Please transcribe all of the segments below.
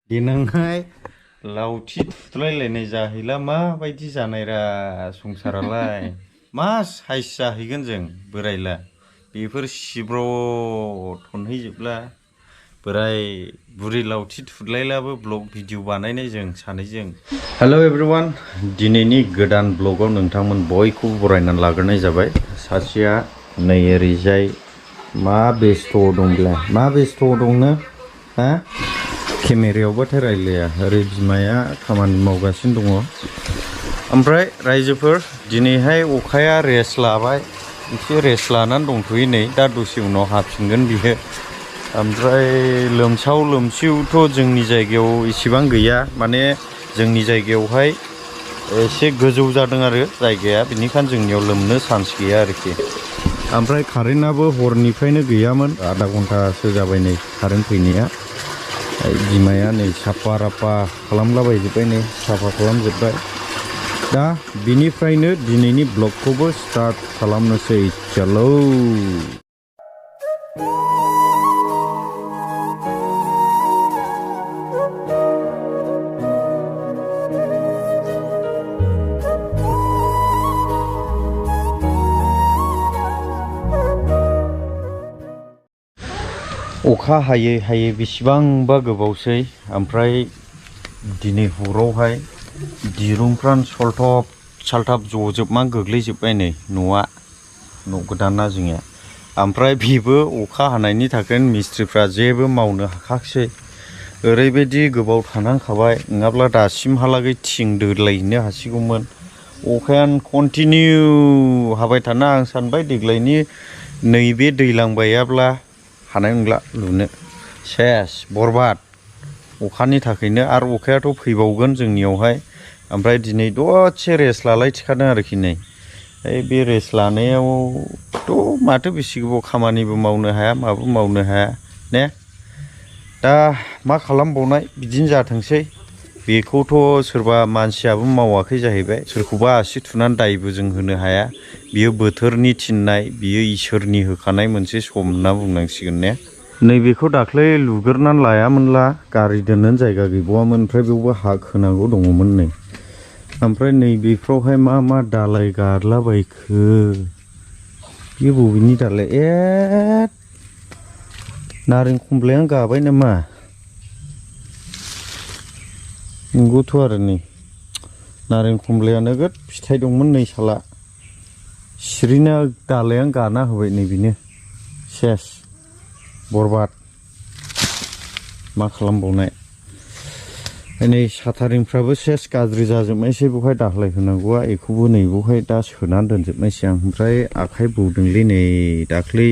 देनांहाय लावथि थुलायलायनाय जाहैला माबायदि जानायरा संसारालाय मा साइज जाहैगोन जों बोरायला बेफोर सिब्र' थनहैजोबला बोराय बुरि लावथि थुलायलाबो ब्लग भिडिअ बानायनाय जों सानैजों। हेल' एभ्रिवान, दिनैनि गोदान ब्लगाव नोंथांमोन बयखौबो बरायनानै लाग्रोनाय जाबाय। सासेया नै ओरैजाय मा बेस्थ' दंब्ला मा बेस्थ' दंनो हा केमेरायावबाथाय रायलाया, ओरै बिमाया खामानि मावगासिनो दङ। ओमफ्राय रायजोफोर दिनैहाय अखाया रेस्ट लाबाय, एसे रेस्ट लानानै दंथ'यो नै, दा दसे उनाव हाफिनगोन बियो। ओमफ्राय लोमसाव लोमसिवथ' जोंनि जायगायाव इसेबां गैया, माने जोंनि जायगायावहाय एसे गोजौ जादों आरो जायगाया, बेनिखायनो जोंनियाव लोमनो चान्स गैया आरोखि। ओमफ्राय कारेन्टआबो हरनिफ्रायनो गैयामोन, आधा घन्टासो जाबाय नै कारेन्ट फैनाया। बिमाया नै साफा राफा खालामलाबायजोब्बाय, नै साफा खालामजोब्बाय। दा बिनिफ्रायनो दिनैनि ब्लगखौबो स्टार्ट खालामनोसै। चलो अखा हायै हायै बेसेबांबा गोबावसै, ओमफ्राय दिनै हरावहाय दिरुंफ्रानो सलथब सालथाब जजोबनानै गोग्लैजोब्बाय नै न'आ, न' गोदाना जोंनिया। ओमफ्राय बेबो अखा हानायनि थाखायनो मिस्ट्रिफ्रा जेबो मावनो हाखासै। ओरैबायदि गोबाव थानांखाबाय, नङाब्ला दासिमहालागै थिं दोलायहैनो हासिगौमोन। अखायानो कन्टिनिउ हाबाय थाना आं सानबाय देग्लायनि नैबे दैज्लां बायाब्ला हानाय नंला लुनो, सेस बरबाद अखानि थाखायनो। आरो अखायाथ' फैबावगोन जोंनियावहाय। ओमफ्राय दिनै दसे रेस्ट लालायथिखादों आरोखि नै। बे रेस्ट लानायावथ' माथो बेसे गोबाव खामानिबो मावनो हाया, माबो मावनो हाया ने। दा मा खालामबावनाय, बिदिनो जाथोंसै। बेखौथ' सोरबा मानसियाबो मावाखै जाहैबाय, सोरखौबा आसि थुनानै दायबो जों होनो हाया। बियो बोथोरनि थिननाय, बियो इसोरनि होखानाय मोनसे सम होनना बुंनांसिगोन ने। नैबेखौ दाख्लै लुग्रोनानै लायामोनला गारि दोननोनो जायगा गैबावामोन, ओमफ्राय बेयावबो हा खोनांगौ दङमोन नै। ओमफ्राय नैबेफ्रावहाय मा मा दालाय गारलाबायखो, बे बबेनि दालाय, नारें खमलायानो गाबाय नामा? नंगौथ' आरो नै नारें खमलाया नोगोद फिथाइ दंमोन नै, साला सिरिना दालायानो गाना होबाय नै बेनो, सेस बरबाद। मा खालामबावनाय। नै साथारिंफ्राबो सेस गाज्रि जाजोबनायसै, बेवहाय दालाय होनांगौआ बेखौबो नै बेवहाय दा सोनानै दोनजोबनायसै आं। ओमफ्राय आखाइ बौदोंलै नै दाख्लै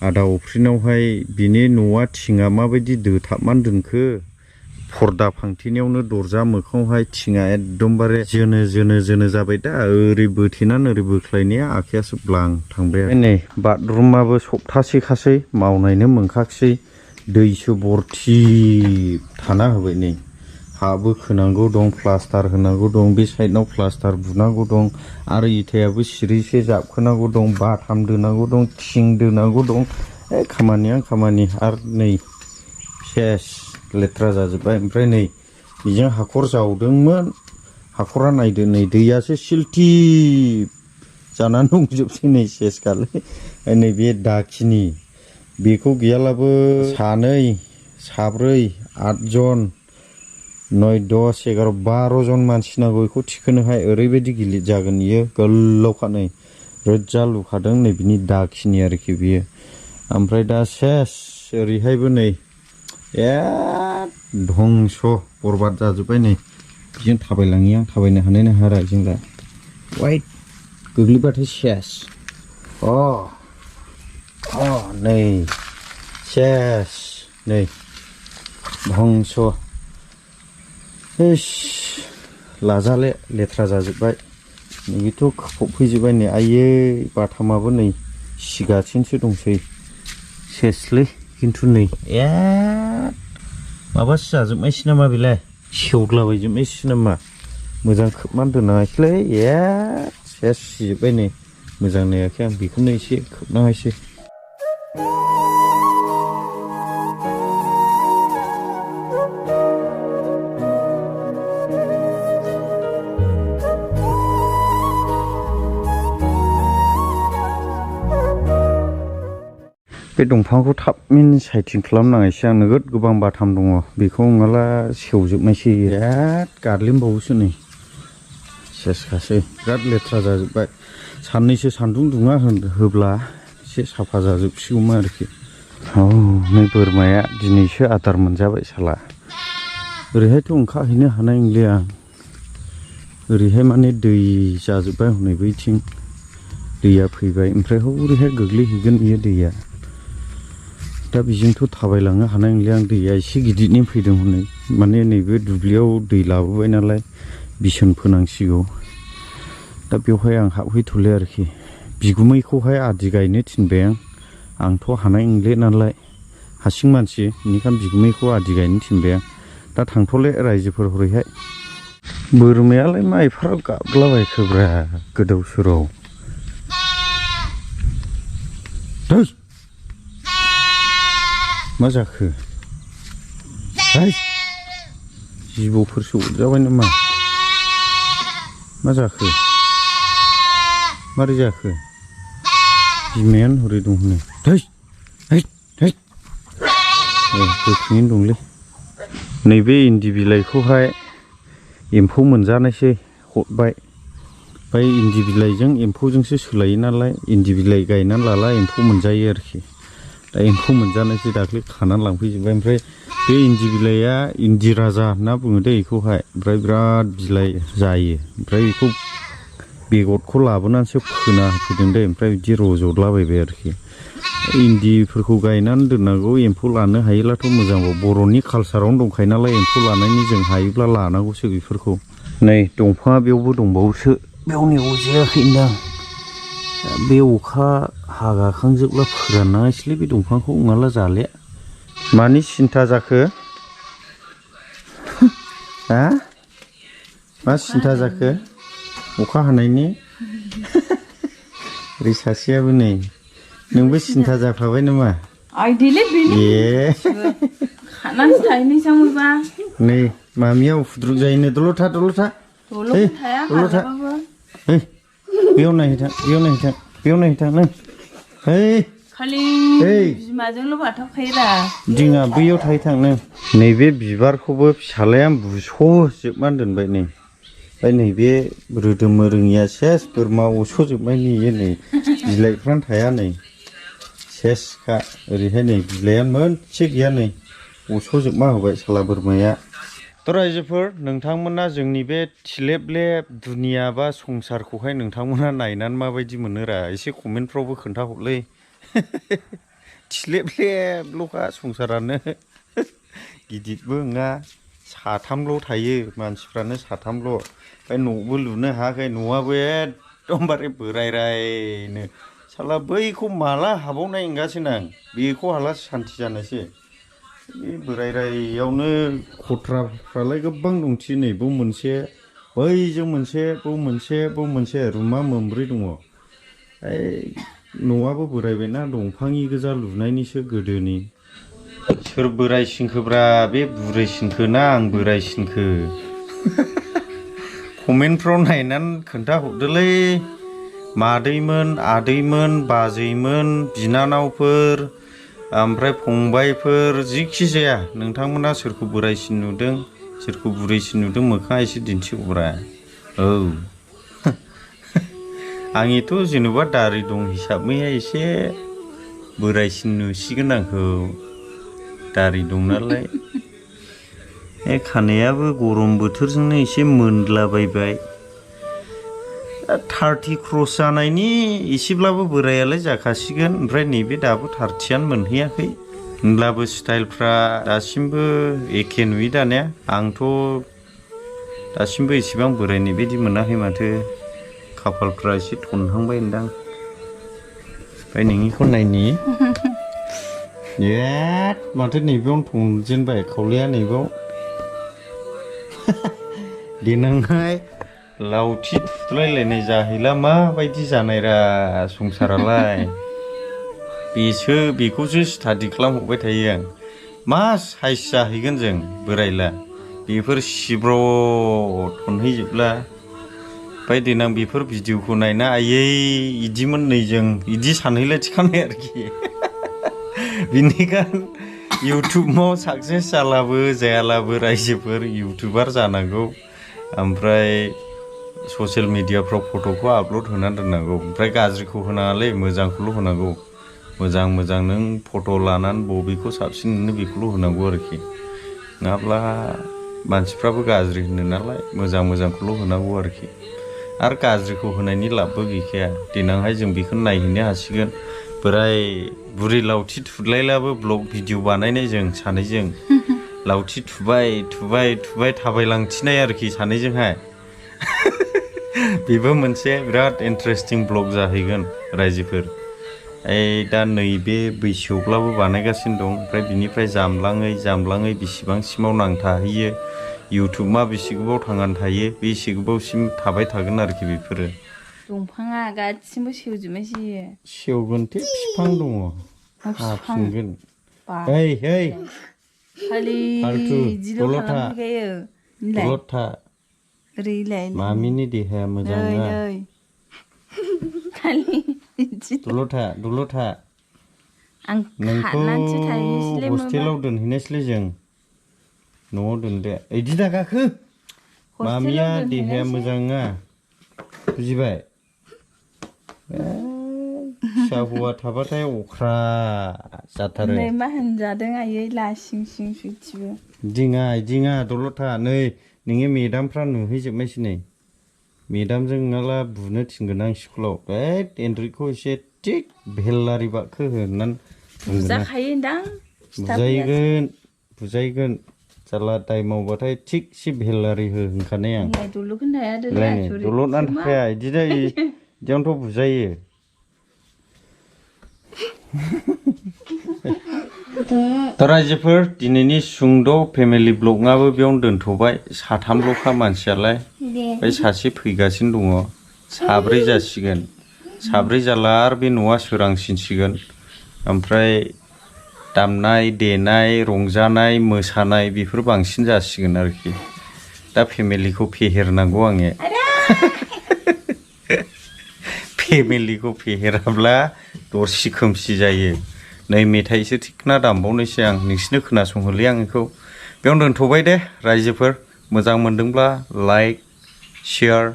आदा अफ्रिनावहाय बिनि न'आ थिङा माबायदि दोथाबनानै दोनखो, पर्दा फांथेनायावनो दरजा मोखाङावहाय थिङा एकदमबारे जोनो जोनो जोनो जाबाय दा, ओरै बोथेनानै ओरै बोख्लायनाया आखाइयासो ब्लां थांबाय आरो। नै बाथरुमाबो सप्तासेखासै मावनायनो मोनखाखसै, दैसो बरथि थाना होबाय नै। हाबो खोनांगौ दं, प्लास्टार होनांगौ दं, बे साइडनाव प्लास्टार बुनांगौ दं, आरो इथायाबो सिरिसे जाबखोनांगौ दं, बाथाम दोनांगौ दं, थिं दोनांगौ दं, खामानियानो खामानि। आरो नै सेस लेथ्रा जाजोब्बाय। ओमफ्राय नै बेजों हाखर जावदोंमोन, हाखरा नायदो नै दैयासो सिलथिब जानानै दंजोबसै नै सेस गारलै। नैबे दाखिनि बेखौ गैयालाबो सानै साब्रै आठजन 9, 10, 11, 12 जन मानसि नांगौ बेखौ थिखोनोहाय। ओरैबायदि गिलिर जागोन बियो, गोलावखा नै रोजा लुखादों नै बिनि दाखिनि आरोखि बियो। ओमफ्राय दा सेस ओरैहायबो नै धंस' बरबाद जाजोब्बाय नै। बिजों थाबायलाङि आं, थाबायनो हानाय नङा आरो जों दा, वाइट गोग्लैबाथाय सेस। नै सेस नै धंस', इस लाजाले लेथ्रा जाजोब्बाय। नैबेथ' खोफबफैजोब्बाय नै, आयै बाथामाबो नै सिगासिनोसो दंसै, सेसलै। खिन्थु नै माबासो जाजोबनायसै नामा बेलाय, सेवद्लाबायजोबनायसै नामा, मोजां खोबनानै दोनाखैलै, सेस सिजोब्बाय नै। मोजां नायाखै आं, बेखौनो एसे खोबनाङासै। बे दंफांखौ थाबैनो साइथिं खालामनाङा एसे आं नोगोद गोबां बाथाम दङ बेखौ नङाला सेवजोबनायसै बिराद गादलिनबावोसो नै सेसखासै बिराद लेथ्रा जाजोब्बाय साननैसो सान्दुं दुङा होब्ला एसे साफा जाजोबसिगौमोन आरोखि औ नै बोरमाया दिनैसो आदार मोनजाबाय साला ओरैहायथ' ओंखारहैनो हानाय नंलिया आं ओरैहाय माने दै जाजोब्बाय हनै बैथिं दैया फैबाय ओमफ्राय हौरैहाय गोग्लैहैगोन बियो दैया दा बेजोंथ' थाबायलांनो हानाय नंलिया आं दैया एसे गिदिरनि फैदों हनै माने नैबे दुब्लियाव दै लाबोबाय नालाय बिसोन फोनांसिगौ दा बेवहाय आं हाबहैथ'ले आरोखि बिगुमैखौहाय आदि गायनो थिनबाय आंथ' हानाय नंले नालाय हारसिं मानसि बेनिखायनो बिगुमैखौ आदि गायनो थिनबाय आं दा थांथ'ले रायजोफोर हरैहाय बोरमायालाय मा एफाराब गाबलाबायखोब्रा गोदाव सोराव मा जाखो जिबौफोरसो अरजाबाय नामा मा जाखो मारै जाखो बिमायानो हरै दं हनै गोख्रैनो दंलै नैबे इन्दि बिलाइखौहाय एम्फौ मोनजानायसै हरबाय ओमफ्राय इन्दि बिलाइजों एम्फौजोंसो सोलायो नालाय इन्दि बिलाइ गायनानै लाला एम्फौ मोनजायो आरोखि दा एम्फौ मोनजानायसै दाख्लै खानानै लांफैजोब्बाय ओमफ्राय बे इन्दि बिलाइया इन्दि राजा होनना बुङो दे बेखौहाय ओमफ्राय बिराद बिलाइ जायो ओमफ्राय बेखौ बेगरखौ लाबोनानैसो फोना होफैदों दे ओमफ्राय बिदि रज'लाबायबाय आरोखि इन्दिफोरखौ गायनानै दोननांगौ एम्फौ लानो हायोब्लाथ' मोजांबाव बर'नि कालसारावनो दंखायो नालाय एम्फौ लानायनि जों हायोब्ला लानांगौसो बेफोरखौ नै दंफाङा बेयावबो दंबावोसो बेयाव नेवजायाखैदां बे अखा हागाखांजोबब्ला फोराननांसैलै बे दंफांखौ नङाब्ला जाले मानि सिन्था जाखो हा मा सिन्था जाखो अखा हानायनि ओरै सासेयाबो नै नोंबो सिन्था जाफाबाय नामा ए नै मामिया उफुद्रुक जायोनो दल'था बेयाव नायहैथां नों बिमाजोंल' बाथाबखायोरा दिङा बैयाव थाहैथां नों नैबे बिबारखौबो फिसालाया बुस'जोबनानै दोनबाय नै ओमफ्राय नैबे रोदोमनो रोङिया सेस बोरमा अरस'जोबबाय नै नै बिलाइफ्रानो थाया नै सेसखा ओरैहाय नै बिलाइयानो मोनसे गैया नै अरस'जोबना होबाय साला बोरमाया थ' रायजोफोर नोंथांमोना जोंनि बे थिलेबलेब दुनिया बा संसारखौहाय नोंथांमोना नायनानै माबायदि मोनोरा एसे कमेन्टफ्रावबो खोन्थाहरलै थिलेबलेबल'खा संसारानो गिदिरबो नङा साथामल' थायो मानसिफ्रानो साथामल' ओमफ्राय न'बो लुनो हायाखै न'आबो एकदमबारे बोरायरायनो साला बैखौ माला हाबावनाय नंगासिनो आं बेखौ हाला सान्थि जानोसै बे बोरायरायावनो खथ्राफ्रालाय गोबां दंथि नै बाव मोनसे बैजों मोनसे बाव मोनसे रुमा मोनब्रै दङ न'आबो बोरायबायना दंफांनि गोजा लुनायनिसो गोदोनि सोर बोरायसिनखोब्रा बे बुरैसिनखो ना आं बोरायसिनखो कमेन्टफ्राव नायनानै खोन्थाहरदोलै मादैमोन आदैमोन बाजैमोन बिनानावफोर ओमफ्राय फंबायफोर जिखि जाया नोंथांमोना सोरखौ बोरायसिन नुदों सोरखौ बुरैसिन नुदों मोखाङा एसे दिन्थिहरब्रा औ आंनिथ' जेन'बा दारि दं हिसाबैहाय एसे बोरायसिन नुसिगोन आंखौ दारि दं नालाय खानायाबो गरम बोथोरजोंनो एसे मोनलाबायबाय 30 क्रस जानायनि एसेब्लाबो बोरायालाय जाखासिगोन ओमफ्राय नैबे दाबो 30आनो मोनहैयाखै होनब्लाबो स्टाइलफ्रा दासिमबो एखे नुयो दानिया आंथ' दासिमबो एसेबां बोरायनाय बायदि मोनाखै माथो खाफालफ्रा एसे थनहांबाय होनदां ओमफ्राय नोंनिखौ नायनि माथो नैबेयावनो थनजेनबाय खावलाया नैबेयाव देनांहाय लावथि थुलायलायनाय जाहैला माबायदि जानायरा संसारालाय बेखौसो स्टाडि खालामहरबाय थायो आं मा साइज जाहैगोन जों बोरायला बेफोर सिब्र' थनहैजोबला ओमफ्राय देनां बेफोर भिडिअखौ नायना आयै इदिमोन नै जों इदि सानहैलायथिखानाय आरोखि बिनिखान इउटुबाव साक्सेस जालाबो जायालाबो रायजोफोर इउटुबार जानांगौ ओमफ्राय ससियेल मिडियाफ्राव फट'खौ आपल'ड होनानै दोननांगौ ओमफ्राय गाज्रिखौ होनाङालै मोजांखौल' होनांगौ मोजां मोजां नों फट' लानानै बबेखौ साबसिन मोनो बेखौल' होनांगौ आरोखि नङाब्ला मानसिफ्राबो गाज्रि होनो नालाय मोजां मोजांखौल' होनांगौ आरोखि आरो गाज्रिखौ होनायनि लाबबो गैखाया देनांहाय जों बेखौनो नायहैनो हासिगोन बोराय बुरि लावथि थुलायलाबो ब्लग भिडिअ बानायनाय जों सानैजों लावथि थुबाय थुबाय थुबाय थाबायलांथिनाय आरोखि सानैजोंहाय बेबो मोनसे बिराद इन्टारेस्टिं ब्लग जाहैगोन रायजोफोर दा नैबे बैसोआवब्लाबो बानायगासिनो दं ओमफ्राय बिनिफ्राय जामलाङै बेसेबांसिमाव नांथाहैयो इउटुबा बेसे गोबाव थांनानै थायो बेसे गोबावसिम थाबाय थागोन आरोखि बेफोरो दंफाङा गासिबो सेवजोबनायसो सेवगोनथे बिफां दङ हाफिनगोन फाल्थु दलद था मामिनि देहाया मोजां नङा दलद था नोंखौ हस्टेलाव दोनहैनायसैलै जों न'आव दोनदे इदि दा गाखो मामिया देहाया मोजां नङा बुजिबाय फिसा हौवा थाबाथाय अख्रा जाथारो मा होनजादों आयै लासिं सिं सुइथिबो इदिङा दलद था नै नोंनि मेदामफ्रा नुहैजोबनायसै नै मेदामजों नङाला बुनो थिनगोन आं स्कुलाव एन्ड्रइडखौ एसे थिग भेलारि बाखो होननानै बुजाखायोदां बुजायगोन जारला दाय मावबाथाय थिगसे भेलारि हो होनखानाय आं दलदनानै थाखाया इदियावनोथ' बुजायो रायजोफोर दिनैनि सुंद' फेमिलि ब्लगआबो बेयावनो दोनथ'बाय साथामल'खा मानसियालाय ओमफ्राय सासे फैगासिनो दङ साब्रै जासिगोन साब्रै जाला आरो बे न'आ सोरांसिनसिगोन ओमफ्राय दामनाय देनाय रंजानाय मोसानाय बेफोर बांसिन जासिगोन आरोखि दा फेमिलिखौ फेहेरनांगौ आङो फेमिलिखौ फेहेराब्ला दरसि खोमसि जायो नै मेथाइसो थिखना दामबावनोसै आं नोंसिनो खोनासंहोलै आं बेखौ बेयावनो दोनथ'बाय दे रायजोफोर मोजां मोनदोंब्ला लाइक शेयार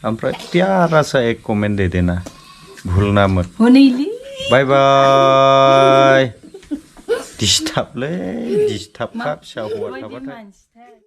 ओमफ्राय प्यारा सा एक कमेन्ट दे देना भुलना मत बाय बाय डिस्टार्बलै डिस्टार्बखा फिसा हौवा थाबाथाय